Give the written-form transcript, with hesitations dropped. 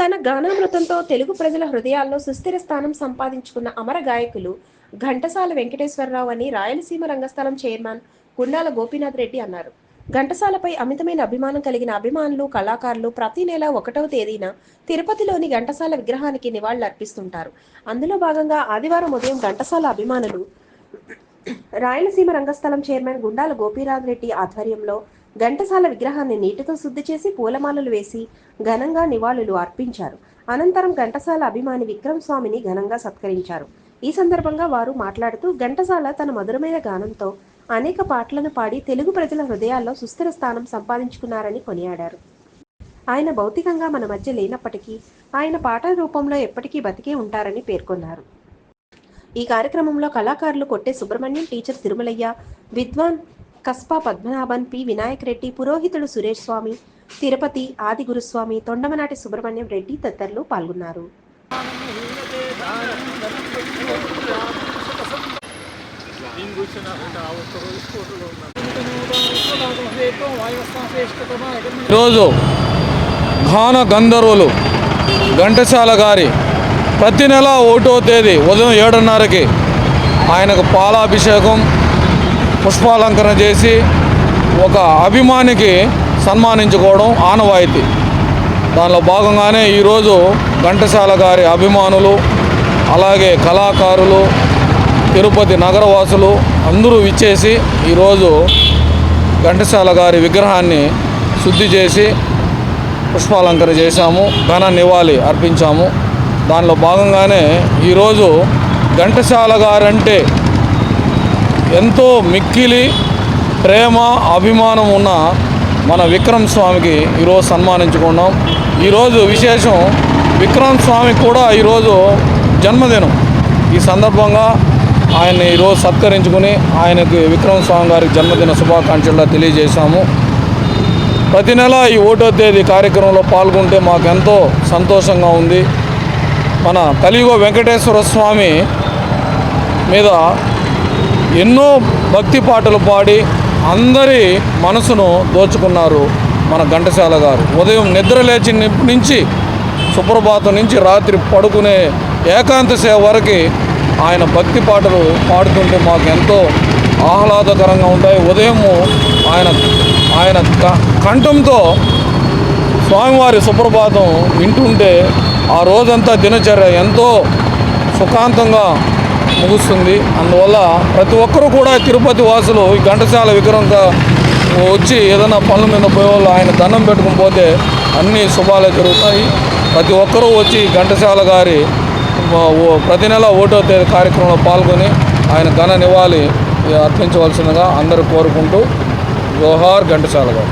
తన గానామృతంతో తెలుగు ప్రజల హృదయాల్లో సుస్థిర స్థానం సంపాదించుకున్న అమర గాయకులు ఘంటసాల వెంకటేశ్వరరావు అని రాయలసీమ రంగస్థలం చైర్మన్ గుండాల గోపీనాథ్ రెడ్డి అన్నారు. ఘంటసాలపై అమితమైన అభిమానం కలిగిన అభిమానులు, కళాకారులు ప్రతి నెల 1వ తేదీన తిరుపతిలోని ఘంటసాల విగ్రహానికి నివాళులర్పిస్తుంటారు. అందులో భాగంగా ఆదివారం ఉదయం ఘంటసాల అభిమానులు రాయలసీమ రంగస్థలం చైర్మన్ గుండాల గోపీనాథ్ రెడ్డి ఆధ్వర్యంలో ఘంటసాల విగ్రహాన్ని నీటితో శుద్ధి చేసి పూలమాలలు వేసి ఘనంగా నివాళులు అర్పించారు. అనంతరం ఘంటసాల అభిమాని విక్రమ్ స్వామిని ఘనంగా సత్కరించారు. ఈ సందర్భంగా వారు మాట్లాడుతూ ఘంటసాల తన మధురమైన గానంతో అనేక పాటలను పాడి తెలుగు ప్రజల హృదయాల్లో సుస్థిర స్థానం సంపాదించుకున్నారని కొనియాడారు. ఆయన భౌతికంగా మన మధ్య లేనప్పటికీ ఆయన పాటల రూపంలో ఎప్పటికీ బతికే ఉంటారని పేర్కొన్నారు. ఈ కార్యక్రమంలో కళాకారులు కొట్టే సుబ్రహ్మణ్యం, టీచర్ తిరుమలయ్య, విద్వాన్ కస్పా పద్మనాభన్, పి వినాయక్ రెడ్డి, పురోహితుడు సురేష్ స్వామి, తిరుపతి ఆది గురుస్వామి, తొండమనాటి సుబ్రహ్మణ్యం రెడ్డి తదితరులు పాల్గొన్నారు. ఈరోజు గాన గంధర్వులు ఘంటసాల గారి ప్రతి నెల 1వ తేదీ ఉదయం 7:30కి ఆయనకు పాలాభిషేకం, పుష్పాలంకరణ చేసి ఒక అభిమానికి సన్మానించుకోవడం ఆనవాయితీ. దానిలో భాగంగానే ఈరోజు ఘంటసాల గారి అభిమానులు, అలాగే కళాకారులు, తిరుపతి నగరవాసులు అందరూ విచ్చేసి ఈరోజు ఘంటసాల గారి విగ్రహాన్ని శుద్ధి చేసి పుష్పాలంకరణ చేశాము, ఘన నివాళి అర్పించాము. దానిలో భాగంగానే ఈరోజు ఘంటసాల గారంటే ఎంతో మిక్కిలి ప్రేమ, అభిమానం ఉన్న మన విక్రమ్ స్వామికి ఈరోజు సన్మానించుకున్నాం. ఈరోజు విశేషం, విక్రమ్ స్వామికి కూడా ఈరోజు జన్మదినం. ఈ సందర్భంగా ఆయన్ని ఈరోజు సత్కరించుకుని ఆయనకి విక్రమ్ స్వామి గారికి జన్మదిన శుభాకాంక్షలు తెలియజేశాము. ప్రతి నెల ఈ 1వ తేదీ కార్యక్రమంలో పాల్గొంటే మాకు ఎంతో సంతోషంగా ఉంది. మన కలియుగ వెంకటేశ్వర స్వామి మీద ఎన్నో భక్తి పాటలు పాడి అందరి మనసును దోచుకున్నారు మన ఘంటసాల గారు. ఉదయం నిద్ర లేచి నుంచి సుప్రభాతం నుంచి రాత్రి పడుకునే ఏకాంత సేవ వరకు ఆయన భక్తి పాటలు పాడుతుంటే మాకు ఎంతో ఆహ్లాదకరంగా ఉంటాయి. ఉదయము ఆయన కంఠంతో స్వామివారి సుప్రభాతం వింటుంటే ఆ రోజంతా దినచర్య ఎంతో సుఖాంతంగా ముగుస్తుంది. అందువల్ల ప్రతి ఒక్కరూ కూడా తిరుపతి వాసులు ఈ ఘంటసాల విగ్రహం వచ్చి ఏదైనా పనుల మీద పోయే వాళ్ళు ఆయన దండం పెట్టుకుని పోతే అన్ని శుభాలే జరుగుతాయి. ప్రతి ఒక్కరూ వచ్చి ఘంటసాల గారి ప్రతి నెల 1వ తేదీ కార్యక్రమంలో పాల్గొని ఆయన ఘన నివాళి అర్పించవలసిందిగా అందరూ కోరుకుంటూ జోహార్ ఘంటసాల గారు.